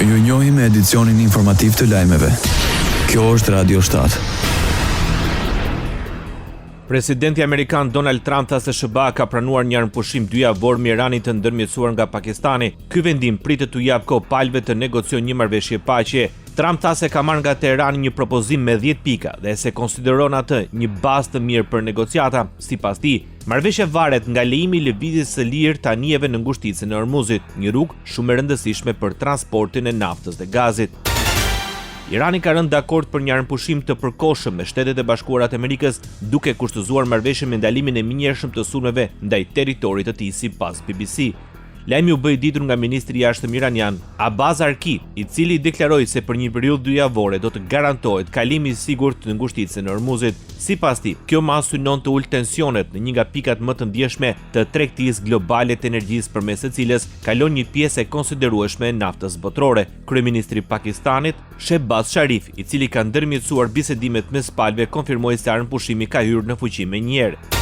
Ju njohim me edicionin informativ të lajmeve. Kjo është Radio 7. Presidenti Amerikan Donald Trump tha se SBA ka pranuar një armpushim 2 javor me Iranin të ndërmjetësuar nga Pakistani. Ky vendim pritet t'u jap kohë palëve të negociojnë një marrëveshje paqe. Trump tha se ka marrë nga Teherani një propozim me 10 pika dhe se konsideron atë një bazë të mirë për negociata. Sipas tij, marrëveshja varet nga lejimi i lëvizjes së lirë të anijeve në ngushticën e Ormuzit, një rrugë shumë e rëndësishme për transportin e naftës dhe gazit. Irani ka rënë dakord për një armpushim të përkohshëm me Shtetet e Bashkuara të Amerikës, duke kushtëzuar marrëveshjen me ndalimin e minjërshëm të sulmeve ndaj territorit të tij, sipas BBC. Lajmi u bë i ditur nga ministri i jashtëm iranian Abbas Arki, i cili deklaroi se për një periudhë 2 javore do të garantohet kalimi i sigurt në ngushticën e Ormuzit. Sipas tij, kjo mas synon të ulë tensionet në një nga pikat më të ndjeshme të tregtisë globale të energjisë, përmes së cilës kalon një pjesë e konsiderueshme e naftës botërore. Kryeministri i Pakistanit, Shehbaz Sharif, i cili ka ndërmjetësuar bisedimet mes palëve, konfirmoi se armpushimi ka hyrë në fuqi menjëherë.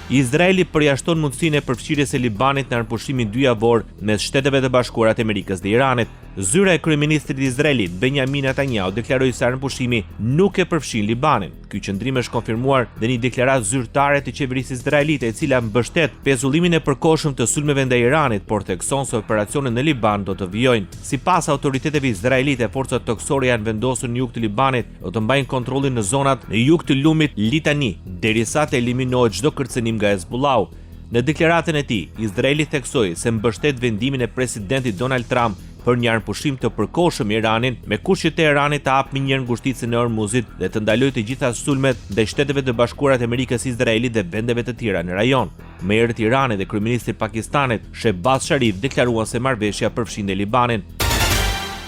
Izraeli përjashton mundësinë e përfshirjes së Libanit në armpushimin 2 javor mes Shteteve të Bashkuara të Amerikës dhe Iranit. Zyra e kryeministrit të Izraelit, Benjamin Netanyahu, deklaroi se armpushimi nuk e përfshin Libanin. Ky qendrim është konfirmuar në një deklaratë zyrtare të qeverisë izraelite, e cila mbështet pezullimin e përkohshëm të sulmeve ndaj Iranit, por thekson se operacionet në Liban do të vijojnë. Sipas autoriteteve izraelite, forcat toksore janë vendosur në jug të Libanit, do të mbajnë kontrollin në zonat në jug të lumit Litani, derisa të eliminohet çdo kërcënim nga Hezbollahu. Në deklaratën e tij, Izraeli theksoi se mbështet vendimin e presidentit Donald Trump për një armpushim të përkohshëm me Iranin, me kusht që Teherani të hapë minjër ngushticën e Ormuzit dhe të ndalojë të gjitha sulmet ndaj Shteteve të Bashkuara të Amerikës, Izraelit dhe vendeve të tjera në rajon. Mayorët e Iranit dhe kryeministri i Pakistanit, Shehbaz Sharif, deklaruan se marrëveshja përfshin dhe Libanin.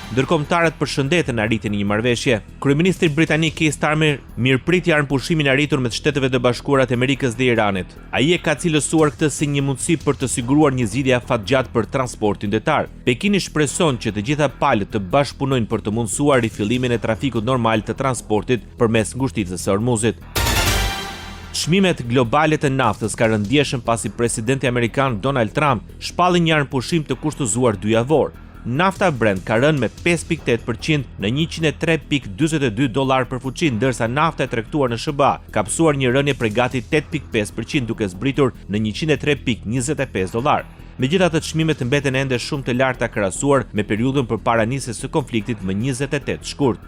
Ndërkombëtarët përshëndetën arritjen e një marrëveshje. Kryeministri britanik Keir Starmer mirëpriti armpushimin arritur mes Shteteve të Bashkuara të Amerikës dhe Iranit. Ai e ka cilësuar këtë si një mundësi për të siguruar një zgjidhje afatgjatë për transportin detar. Pekini shpreson që të gjitha palët të bashkëpunojnë për të mundësuar rifillimin e trafikut normal të transportit përmes ngushticës së Ormuzit. Çmimet globale të naftës ka rënë ndjeshëm pasi presidenti amerikan Donald Trump shpalli një armpushim të kushtëzuar 2 javor. Nafta Brent ka rënë me 5.8% në $103.42 për fuqin, ndërsa nafta e tregtuar në SBA ka psuar një rënje prej gati 8.5%, duke zbritur në $103.25. Megjithatë, çmimet mbeten ende shumë të larta krahasuar me periudhën përpara nisjes së konfliktit më 28 shkurt.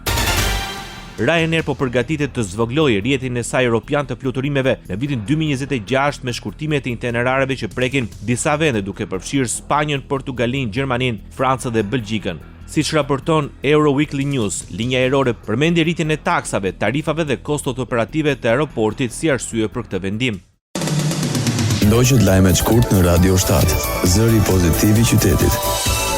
Ryanair po përgatitet të zvoglojë rrjetin e saj europian të fluturimeve në vitin 2026 me shkurtimet e itinerareve që prekin disa vende, duke përfshirë Spanjën, Portugalinë, Gjermaninë, Francën dhe Belgjikën. Siç raporton Euro Weekly News, linja ajrore përmendi rritjen e taksave, tarifave dhe kostot operative të aeroportit si arsye për këtë vendim. Ndoqët lajmet shkurt në Radio 7, zëri pozitiv i qytetit.